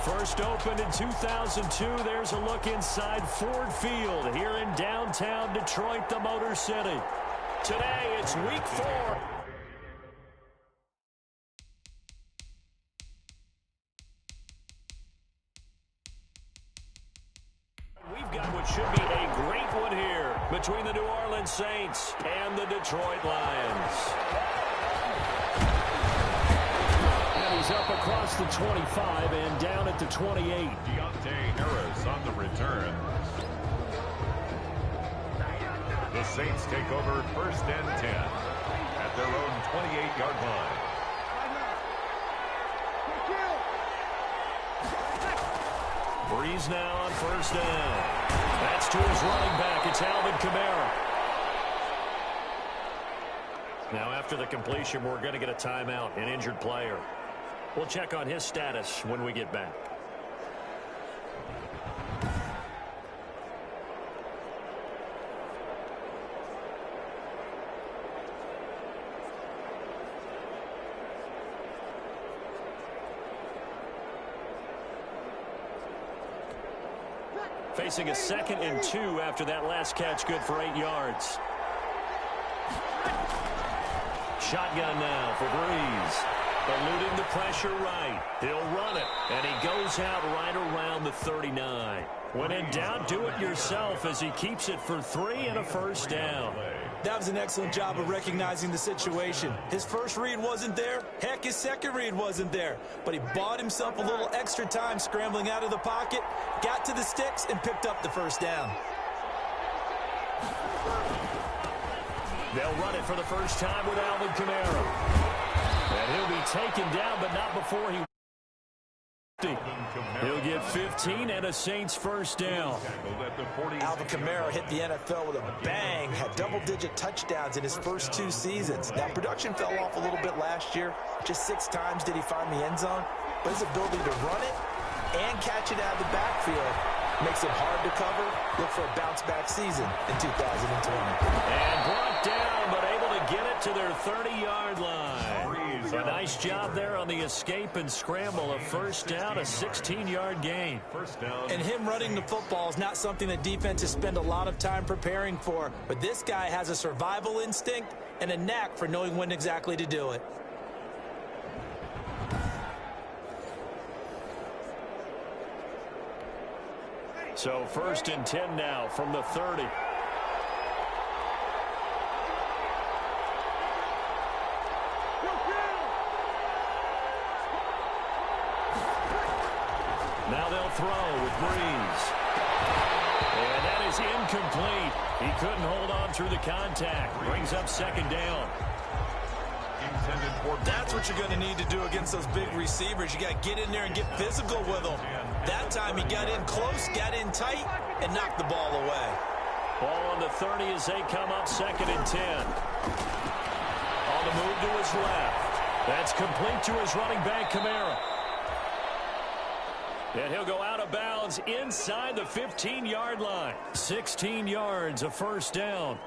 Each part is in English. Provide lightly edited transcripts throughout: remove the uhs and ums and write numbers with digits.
First opened in 2002, there's a look inside Ford Field here in downtown Detroit, the Motor City. Today, it's week 4. We've got what should be a great one here between the New Orleans Saints and the Detroit Lions. He's up across the 25 and down at the 28. Deontay Harris on the return. The Saints take over first and 10 at their own 28-yard line. Breeze now on first down. That's to his running back. It's Alvin Kamara. Now after the completion, we're going to get a timeout, an injured player. We'll check on his status when we get back. Facing a 2nd and 2 after that last catch, good for 8 yards. Shotgun now for Breeze. Eluding the pressure right. He'll run it, and he goes out right around the 39. When in doubt, do it yourself as he keeps it for 3 and a first down. That was an excellent job of recognizing the situation. His first read wasn't there. Heck, his second read wasn't there. But he bought himself a little extra time scrambling out of the pocket, got to the sticks, and picked up the first down. They'll run it for the first time with Alvin Kamara. And he'll be taken down, but not before he... He'll get 15 and a Saints first down. Alvin Kamara hit the NFL with a bang, had double-digit touchdowns in his first 2 seasons. Now, production fell off a little bit last year. Just 6 times did he find the end zone. But his ability to run it and catch it out of the backfield makes it hard to cover. Look for a bounce-back season in 2020. And brought down, but able to get it to their 30-yard line. A nice job there on the escape and scramble. A first down, a 16-yard gain. First down. And him running the football is not something that defenses spend a lot of time preparing for. But this guy has a survival instinct and a knack for knowing when exactly to do it. So first and 10 now from the 30. Now they'll throw with Breeze. And that is incomplete. He couldn't hold on through the contact. Brings up 2nd down. That's what you're going to need to do against those big receivers. You got to get in there and get physical with them. That time he got in close, got in tight, and knocked the ball away. Ball on the 30 as they come up 2nd and 10. On the move to his left. That's complete to his running back, Kamara. And he'll go out of bounds inside the 15-yard line. 16 yards, a first down.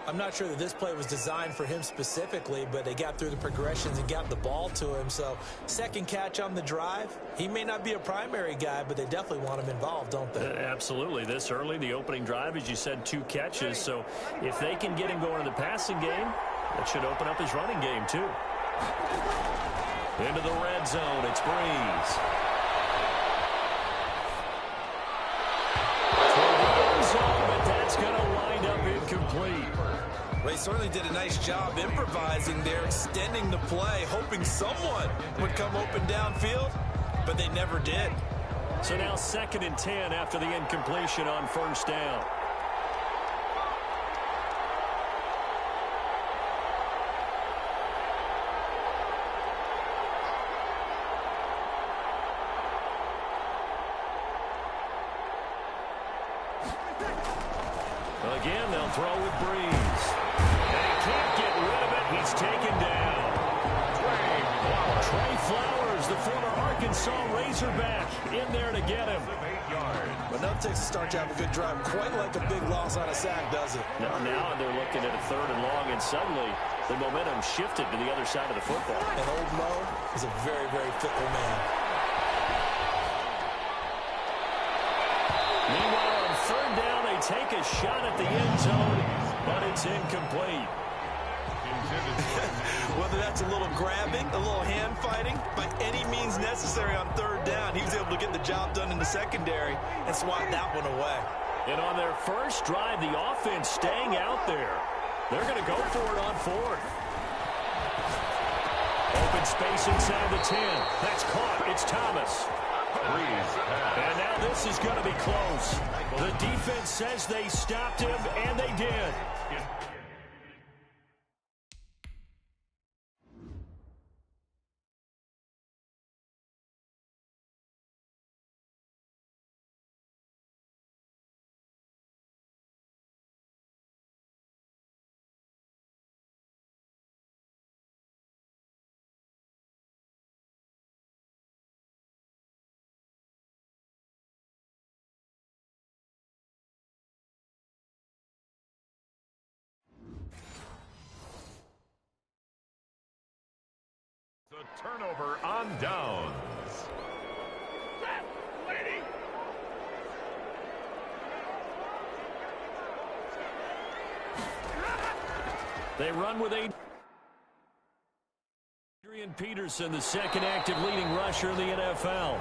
I'm not sure that this play was designed for him specifically, but they got through the progressions and got the ball to him. So, 2nd catch on the drive. He may not be a primary guy, but they definitely want him involved, don't they? Absolutely. This early, the opening drive, as you said, 2 catches. So, if they can get him going in the passing game, that should open up his running game, too. Into the red zone, it's Breeze. But that's going to wind up incomplete. Well, he certainly did a nice job improvising there, extending the play, hoping someone would come open downfield, but they never did. So now 2nd and 10 after the incompletion on first down. Again, they'll throw with Breeze. And he can't get rid of it. He's taken down. Trey Flowers, the former Arkansas Razorback, in there to get him. But enough takes to start to have a good drive. Quite like a big loss on a sack, does it? Now they're looking at a 3rd and long, and suddenly the momentum shifted to the other side of the football. And old Mo is a very, very fickle man. take a shot at the end zone, but it's incomplete. Whether that's a little grabbing, a little hand fighting, by any means necessary on third down, he was able to get the job done in the secondary and swat that one away. And on their first drive, the offense staying out there. They're going to go for it on fourth. Open space inside the 10. That's caught. It's Thomas. And now this is going to be close. The defense says they stopped him, and they did. The turnover on downs. They run with Adrian Peterson, the second active leading rusher in the NFL.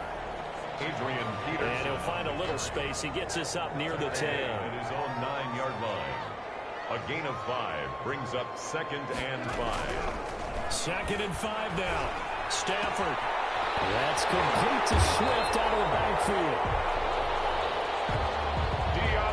Adrian Peterson. And he'll find a little space. He gets us up near the 10. At his own 9-yard line. A gain of 5 brings up 2nd and 5. 2nd and 5 now. Stafford. That's complete to Swift out of the backfield.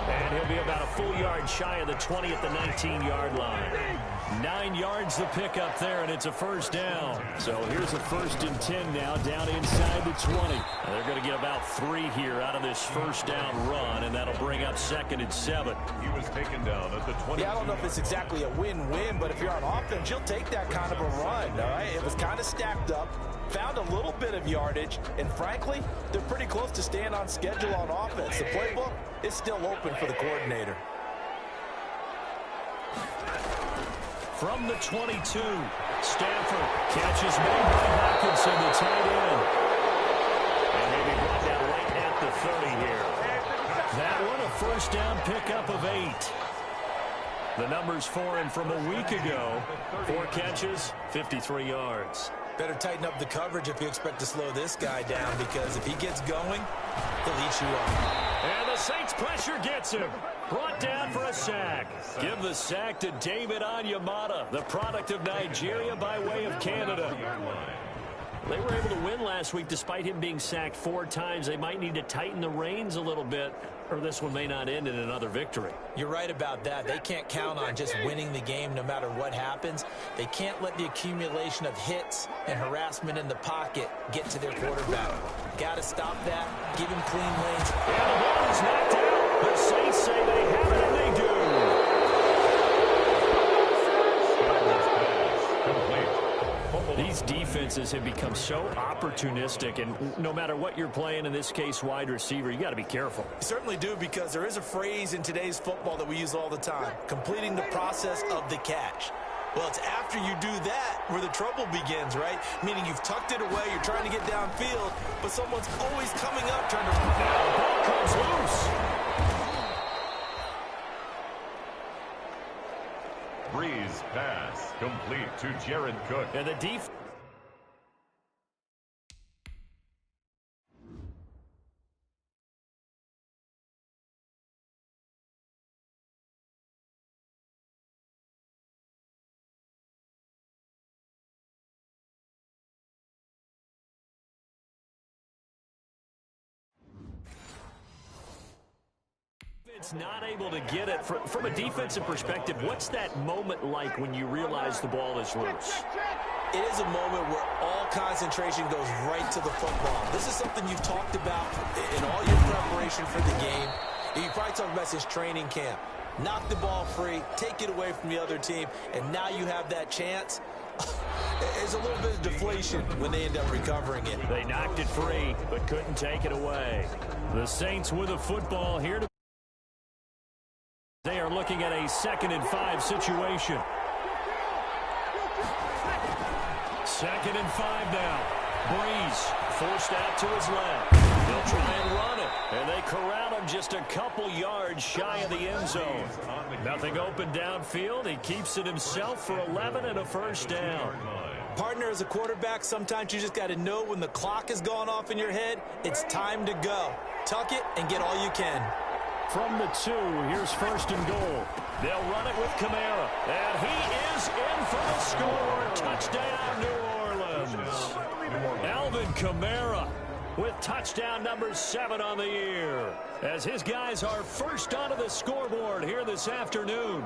And he'll be about a full yard shy of the 20 at the 19-yard line. 9 yards the pickup there, and it's a first down. So here's a 1st and 10 now, down inside the 20. And they're going to get about 3 here out of this first down run, and that'll bring up 2nd and 7. He was taken down at the 20. Yeah, I don't know if it's exactly a win-win, but if you're on offense, you'll take that kind of a run, all right? It was kind of stacked up, found a little bit of yardage, and frankly, they're pretty close to staying on schedule on offense. The playbook is still open for the coordinator. From the 22, Stafford catches made by Hawkinson, the tight end. And maybe brought down right at the 30 here. That one, a first down pickup of 8. The numbers for him from a week ago. 4 catches, 53 yards. Better tighten up the coverage if you expect to slow this guy down, because if he gets going, he'll eat you up. And the Saints pressure gets him. Brought down for a sack. Give the sack to David Onyemata, the product of Nigeria by way of Canada. They were able to win last week despite him being sacked 4 times. They might need to tighten the reins a little bit, or this one may not end in another victory. You're right about that. They can't count on just winning the game no matter what happens. They can't let the accumulation of hits and harassment in the pocket get to their quarterback. Got to stop that. Give him clean lanes. And the ball is knocked out. The Saints say they have it, and they do. These defenses have become so opportunistic, and no matter what you're playing, in this case wide receiver, you got to be careful. You certainly do, because there is a phrase in today's football that we use all the time: completing the process of the catch. Well, it's after you do that where the trouble begins, right? Meaning you've tucked it away, you're trying to get downfield, but someone's always coming up trying to... Now the ball comes loose. Breeze pass complete to Jared Cook. And the defense. It's not able to get it. From a defensive perspective, what's that moment like when you realize the ball is loose? It is a moment where all concentration goes right to the football. This is something you've talked about in all your preparation for the game. You probably talked about since training camp. Knock the ball free, take it away from the other team, and now you have that chance. There's a little bit of deflation when they end up recovering it. They knocked it free, but couldn't take it away. The Saints with a football here. They are looking at a 2nd and 5 situation. 2nd and 5 now. Breeze forced out to his left. They'll try and run it. And they corral him just a couple yards shy of the end zone. Nothing open downfield. He keeps it himself for 11 and a first down. Partner, as a quarterback, sometimes you just got to know when the clock has gone off in your head, it's time to go. Tuck it and get all you can. From the 2, here's first and goal. They'll run it with Kamara. And he is in for the score. Touchdown, New Orleans. Alvin Kamara with touchdown number 7 on the year, as his guys are first onto the scoreboard here this afternoon.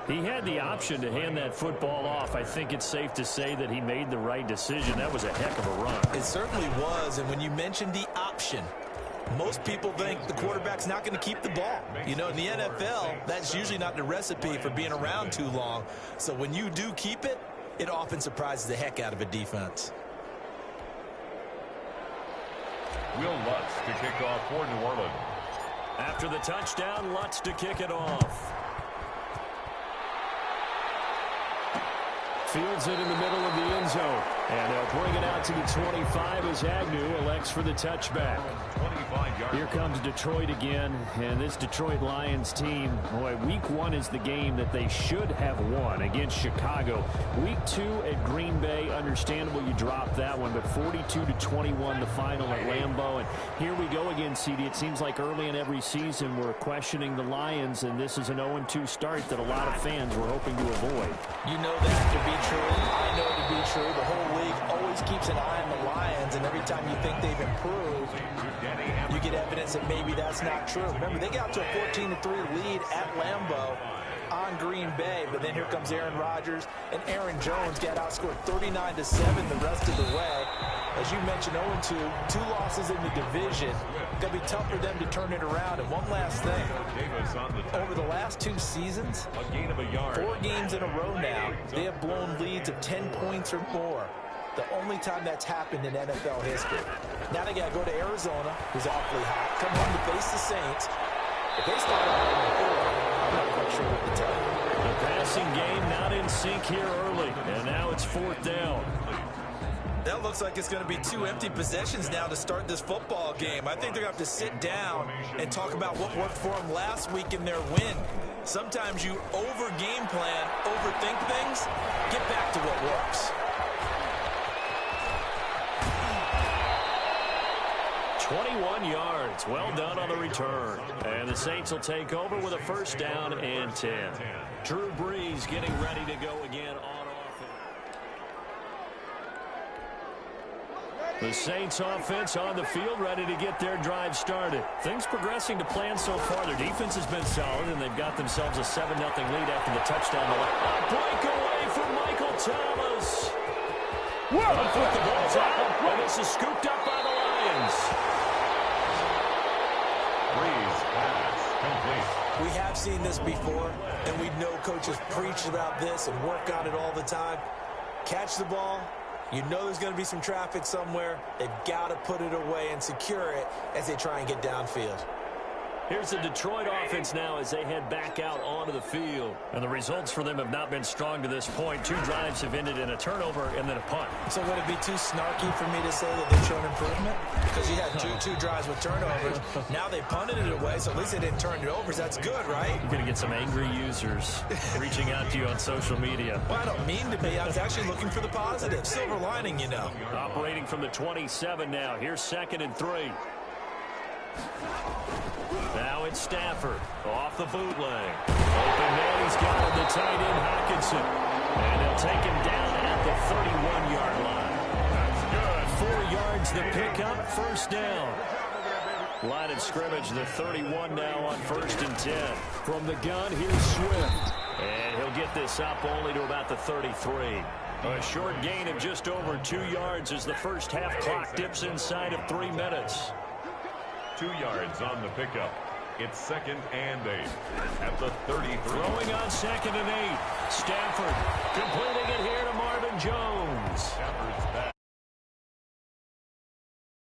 He had the option to hand that football off. I think it's safe to say that he made the right decision. That was a heck of a run. It certainly was, and when you mentioned the option, most people think the quarterback's not going to keep the ball. You know, in the NFL, that's usually not the recipe for being around too long. So when you do keep it, it often surprises the heck out of a defense. Will Lutz to kick off for New Orleans. After the touchdown, Lutz to kick it off. Fields it in the middle of the end zone. And they'll bring it out to the 25 as Agnew elects for the touchback. 25 yards. Here comes Detroit again, and this Detroit Lions team, boy, week 1 is the game that they should have won against Chicago. Week 2 at Green Bay, understandable you dropped that one, but 42-21 the final at Lambeau. And here we go again, CD. It seems like early in every season we're questioning the Lions, and this is an 0-2 start that a lot of fans were hoping to avoid. You know that to be true. I know it to be true. The whole league always keeps an eye on the Lions, and every time you think they've improved, you get evidence that maybe that's not true. Remember, they got to a 14-3 lead at Lambeau on Green Bay, but then here comes Aaron Rodgers, and Aaron Jones got outscored 39-7 the rest of the way. As you mentioned, 0-2, 2 losses in the division. Going to be tough for them to turn it around. And one last thing, over the last 2 seasons, 4 games in a row now, they have blown leads of 10 points or more. The only time that's happened in NFL history. Now they got to go to Arizona, who's awfully hot, come home to face the Saints. If they start out on the board, I'm not quite sure what to tell you. The passing game not in sync here early, and now it's 4th down. That looks like it's going to be 2 empty possessions now to start this football game. I think they're going to have to sit down and talk about what worked for them last week in their win. Sometimes you over-game plan, overthink things, get back to what works. 21 yards. Well done on the return. And the Saints will take over with a first down and 10. Drew Brees getting ready to go again on offense. The Saints offense on the field, ready to get their drive started. Things progressing to plan so far. Their defense has been solid, and they've got themselves a 7-0 lead after the touchdown. A breakaway from Michael Thomas. Put the ball's out, and this is scooped up by the Lions. Brees pass complete. We have seen this before, and we know coaches preach about this and work on it all the time. Catch the ball. You know there's going to be some traffic somewhere. They've got to put it away and secure it as they try and get downfield. Here's the Detroit offense now as they head back out onto the field. And the results for them have not been strong to this point. 2 drives have ended in a turnover and then a punt. So would it be too snarky for me to say that they've shown improvement? Because you had two drives with turnovers. Now they punted it away, so at least they didn't turn it over. So that's good, right? You're going to get some angry users reaching out to you on social media. Well, I don't mean to be. I was actually looking for the positive. Silver lining, you know. Operating from the 27 now. Here's 2nd and 3. Now it's Stafford off the bootleg. Open man, he's got him, the tight end Hockenson. And they'll take him down at the 31-yard line. That's good. 4 yards the pickup, first down. Line of scrimmage, the 31 now on 1st and 10. From the gun, here's Swift. And he'll get this up only to about the 33. A short gain of just over 2 yards as the first half clock dips inside of 3 minutes. 2 yards on the pickup. It's 2nd and 8 at the 33. Throwing on 2nd and 8. Stafford completing it here to Marvin Jones. Stafford's back.